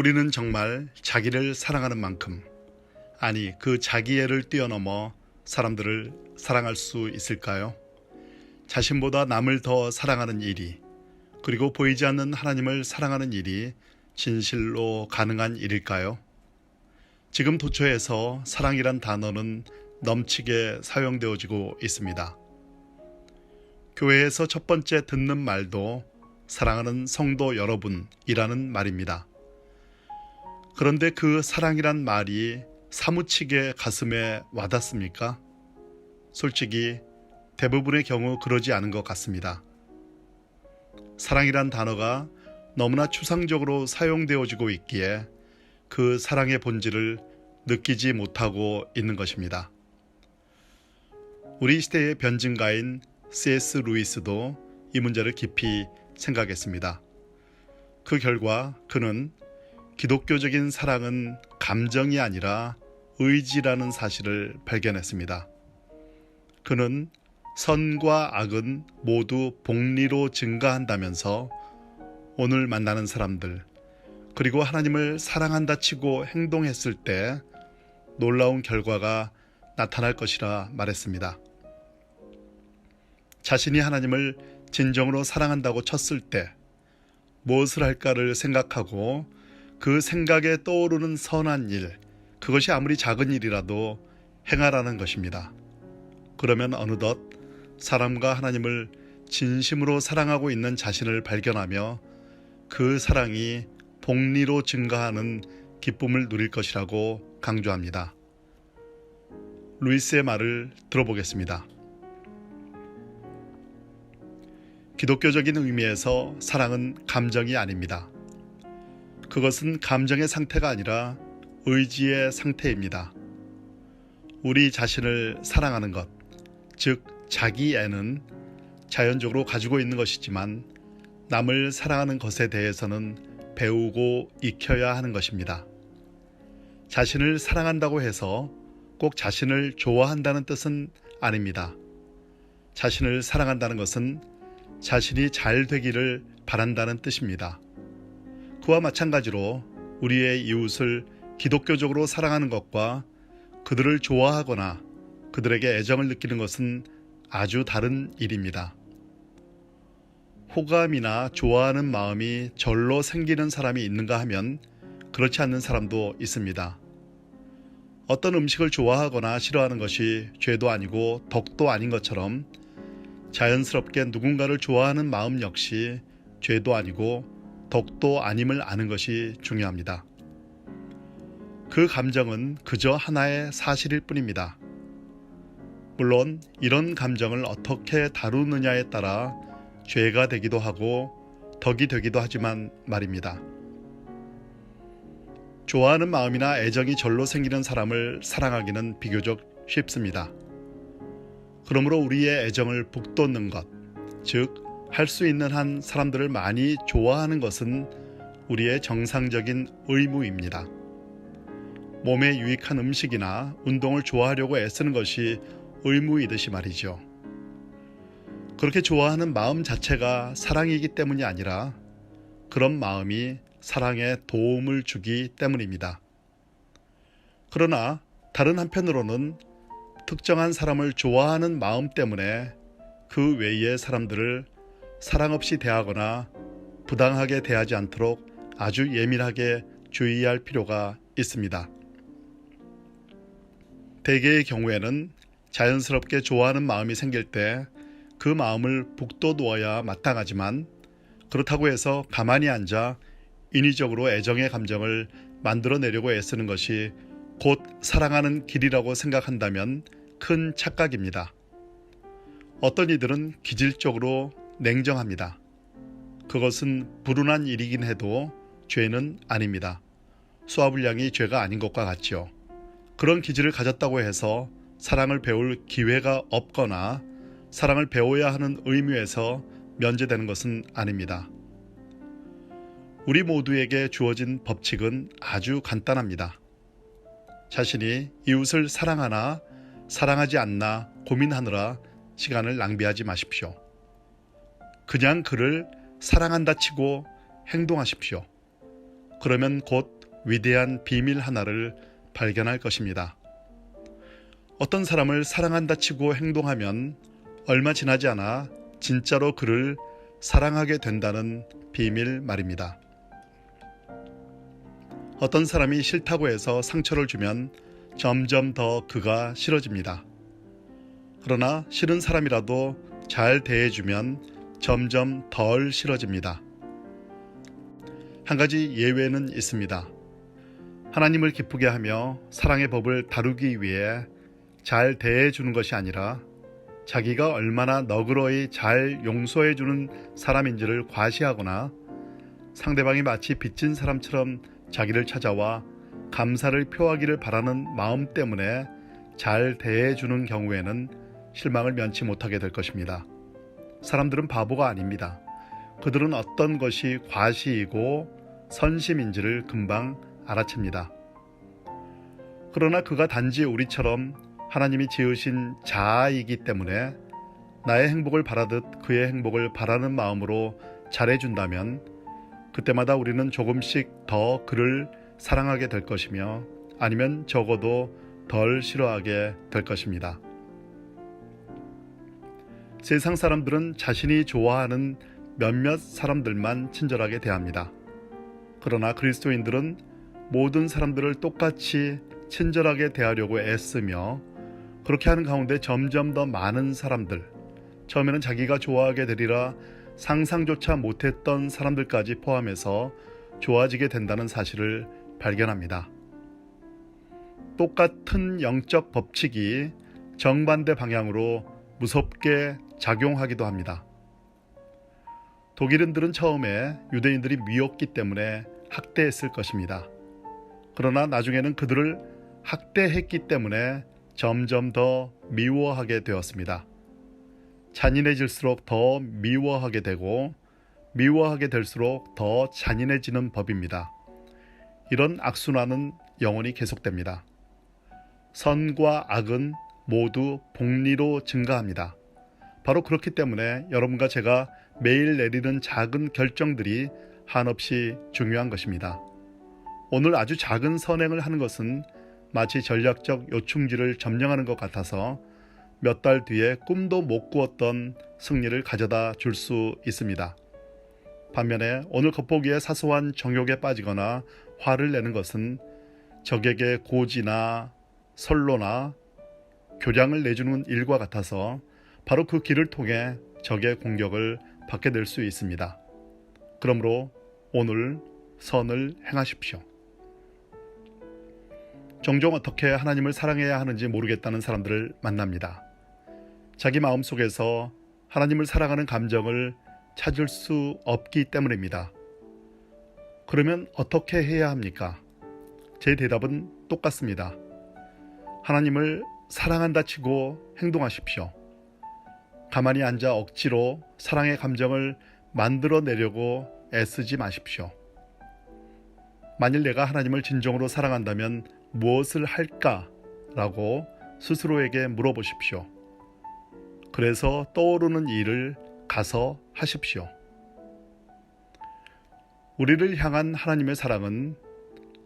우리는 정말 자기를 사랑하는 만큼, 아니 그 자기애를 뛰어넘어 사람들을 사랑할 수 있을까요? 자신보다 남을 더 사랑하는 일이, 그리고 보이지 않는 하나님을 사랑하는 일이 진실로 가능한 일일까요? 지금 도처에서 사랑이란 단어는 넘치게 사용되어지고 있습니다. 교회에서 첫 번째 듣는 말도 사랑하는 성도 여러분이라는 말입니다. 그런데 그 사랑이란 말이 사무치게 가슴에 와닿습니까? 솔직히 대부분의 경우 그러지 않은 것 같습니다. 사랑이란 단어가 너무나 추상적으로 사용되어지고 있기에 그 사랑의 본질을 느끼지 못하고 있는 것입니다. 우리 시대의 변증가인 C.S. 루이스도 이 문제를 깊이 생각했습니다. 그 결과 그는 기독교적인 사랑은 감정이 아니라 의지라는 사실을 발견했습니다. 그는 선과 악은 모두 복리로 증가한다면서 오늘 만나는 사람들, 그리고 하나님을 사랑한다 치고 행동했을 때 놀라운 결과가 나타날 것이라 말했습니다. 자신이 하나님을 진정으로 사랑한다고 쳤을 때 무엇을 할까를 생각하고 그 생각에 떠오르는 선한 일, 그것이 아무리 작은 일이라도 행하라는 것입니다. 그러면 어느덧 사람과 하나님을 진심으로 사랑하고 있는 자신을 발견하며 그 사랑이 복리로 증가하는 기쁨을 누릴 것이라고 강조합니다. 루이스의 말을 들어보겠습니다. 기독교적인 의미에서 사랑은 감정이 아닙니다. 그것은 감정의 상태가 아니라 의지의 상태입니다. 우리 자신을 사랑하는 것, 즉 자기애는 자연적으로 가지고 있는 것이지만 남을 사랑하는 것에 대해서는 배우고 익혀야 하는 것입니다. 자신을 사랑한다고 해서 꼭 자신을 좋아한다는 뜻은 아닙니다. 자신을 사랑한다는 것은 자신이 잘 되기를 바란다는 뜻입니다. 그와 마찬가지로 우리의 이웃을 기독교적으로 사랑하는 것과 그들을 좋아하거나 그들에게 애정을 느끼는 것은 아주 다른 일입니다. 호감이나 좋아하는 마음이 절로 생기는 사람이 있는가 하면 그렇지 않는 사람도 있습니다. 어떤 음식을 좋아하거나 싫어하는 것이 죄도 아니고 덕도 아닌 것처럼 자연스럽게 누군가를 좋아하는 마음 역시 죄도 아니고 덕도 아님을 아는 것이 중요합니다. 그 감정은 그저 하나의 사실일 뿐입니다. 물론 이런 감정을 어떻게 다루느냐에 따라 죄가 되기도 하고 덕이 되기도 하지만 말입니다. 좋아하는 마음이나 애정이 절로 생기는 사람을 사랑하기는 비교적 쉽습니다. 그러므로 우리의 애정을 북돋는 것, 즉 할 수 있는 한 사람들을 많이 좋아하는 것은 우리의 정상적인 의무입니다. 몸에 유익한 음식이나 운동을 좋아하려고 애쓰는 것이 의무이듯이 말이죠. 그렇게 좋아하는 마음 자체가 사랑이기 때문이 아니라 그런 마음이 사랑에 도움을 주기 때문입니다. 그러나 다른 한편으로는 특정한 사람을 좋아하는 마음 때문에 그 외의 사람들을 사랑 없이 대하거나 부당하게 대하지 않도록 아주 예민하게 주의할 필요가 있습니다. 대개의 경우에는 자연스럽게 좋아하는 마음이 생길 때 그 마음을 북돋워야 마땅하지만 그렇다고 해서 가만히 앉아 인위적으로 애정의 감정을 만들어내려고 애쓰는 것이 곧 사랑하는 길이라고 생각한다면 큰 착각입니다. 어떤 이들은 기질적으로 냉정합니다. 그것은 불운한 일이긴 해도 죄는 아닙니다. 수화불량이 죄가 아닌 것과 같죠. 그런 기질을 가졌다고 해서 사랑을 배울 기회가 없거나 사랑을 배워야 하는 의무에서 면제되는 것은 아닙니다. 우리 모두에게 주어진 법칙은 아주 간단합니다. 자신이 이웃을 사랑하나 사랑하지 않나 고민하느라 시간을 낭비하지 마십시오. 그냥 그를 사랑한다 치고 행동하십시오. 그러면 곧 위대한 비밀 하나를 발견할 것입니다. 어떤 사람을 사랑한다 치고 행동하면 얼마 지나지 않아 진짜로 그를 사랑하게 된다는 비밀 말입니다. 어떤 사람이 싫다고 해서 상처를 주면 점점 더 그가 싫어집니다. 그러나 싫은 사람이라도 잘 대해주면 점점 덜 싫어집니다. 한 가지 예외는 있습니다. 하나님을 기쁘게 하며 사랑의 법을 다루기 위해 잘 대해주는 것이 아니라 자기가 얼마나 너그러이 잘 용서해주는 사람인지를 과시하거나 상대방이 마치 빚진 사람처럼 자기를 찾아와 감사를 표하기를 바라는 마음 때문에 잘 대해주는 경우에는 실망을 면치 못하게 될 것입니다. 사람들은 바보가 아닙니다. 그들은 어떤 것이 과시이고 선심인지를 금방 알아챕니다. 그러나 그가 단지 우리처럼 하나님이 지으신 자아이기 때문에 나의 행복을 바라듯 그의 행복을 바라는 마음으로 잘해준다면 그때마다 우리는 조금씩 더 그를 사랑하게 될 것이며 아니면 적어도 덜 싫어하게 될 것입니다. 세상 사람들은 자신이 좋아하는 몇몇 사람들만 친절하게 대합니다. 그러나 그리스도인들은 모든 사람들을 똑같이 친절하게 대하려고 애쓰며 그렇게 하는 가운데 점점 더 많은 사람들, 처음에는 자기가 좋아하게 되리라 상상조차 못했던 사람들까지 포함해서 좋아지게 된다는 사실을 발견합니다. 똑같은 영적 법칙이 정반대 방향으로 무섭게 작용하기도 합니다. 독일인들은 처음에 유대인들이 미웠기 때문에 학대했을 것입니다. 그러나 나중에는 그들을 학대했기 때문에 점점 더 미워하게 되었습니다. 잔인해질수록 더 미워하게 되고 미워하게 될수록 더 잔인해지는 법입니다. 이런 악순환은 영원히 계속됩니다. 선과 악은 모두 복리로 증가합니다. 바로 그렇기 때문에 여러분과 제가 매일 내리는 작은 결정들이 한없이 중요한 것입니다. 오늘 아주 작은 선행을 하는 것은 마치 전략적 요충지를 점령하는 것 같아서 몇 달 뒤에 꿈도 못 꾸었던 승리를 가져다 줄 수 있습니다. 반면에 오늘 겉보기에 사소한 정욕에 빠지거나 화를 내는 것은 적에게 고지나 선로나 교량을 내주는 일과 같아서 바로 그 길을 통해 적의 공격을 받게 될 수 있습니다. 그러므로 오늘 선을 행하십시오. 종종 어떻게 하나님을 사랑해야 하는지 모르겠다는 사람들을 만납니다. 자기 마음속에서 하나님을 사랑하는 감정을 찾을 수 없기 때문입니다. 그러면 어떻게 해야 합니까? 제 대답은 똑같습니다. 하나님을 사랑한다 치고 행동하십시오. 가만히 앉아 억지로 사랑의 감정을 만들어내려고 애쓰지 마십시오. 만일 내가 하나님을 진정으로 사랑한다면 무엇을 할까라고 스스로에게 물어보십시오. 그래서 떠오르는 일을 가서 하십시오. 우리를 향한 하나님의 사랑은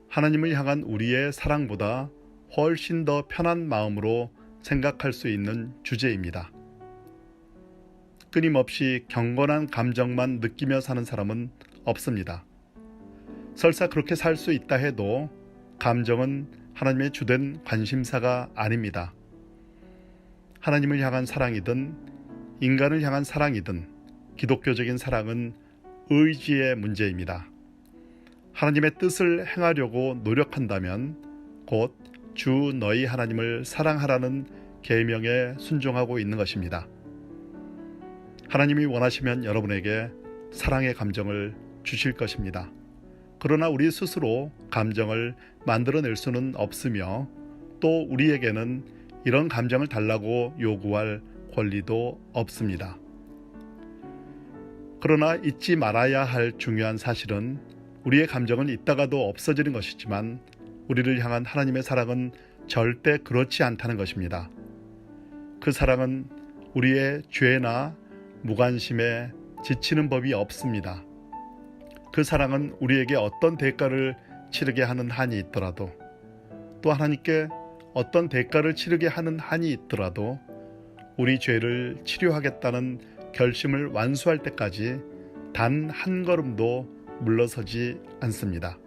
하나님을 향한 우리의 사랑보다 훨씬 더 편한 마음으로 생각할 수 있는 주제입니다. 끊임없이 경건한 감정만 느끼며 사는 사람은 없습니다. 설사 그렇게 살 수 있다 해도 감정은 하나님의 주된 관심사가 아닙니다. 하나님을 향한 사랑이든 인간을 향한 사랑이든 기독교적인 사랑은 의지의 문제입니다. 하나님의 뜻을 행하려고 노력한다면 곧 주 너희 하나님을 사랑하라는 계명에 순종하고 있는 것입니다. 하나님이 원하시면 여러분에게 사랑의 감정을 주실 것입니다. 그러나 우리 스스로 감정을 만들어낼 수는 없으며 또 우리에게는 이런 감정을 달라고 요구할 권리도 없습니다. 그러나 잊지 말아야 할 중요한 사실은 우리의 감정은 있다가도 없어지는 것이지만 우리를 향한 하나님의 사랑은 절대 그렇지 않다는 것입니다. 그 사랑은 우리의 죄나 무관심에 지치는 법이 없습니다. 그 사랑은 우리에게 어떤 대가를 치르게 하는 한이 있더라도, 또 하나님께 어떤 대가를 치르게 하는 한이 있더라도 우리 죄를 치료하겠다는 결심을 완수할 때까지 단 한 걸음도 물러서지 않습니다.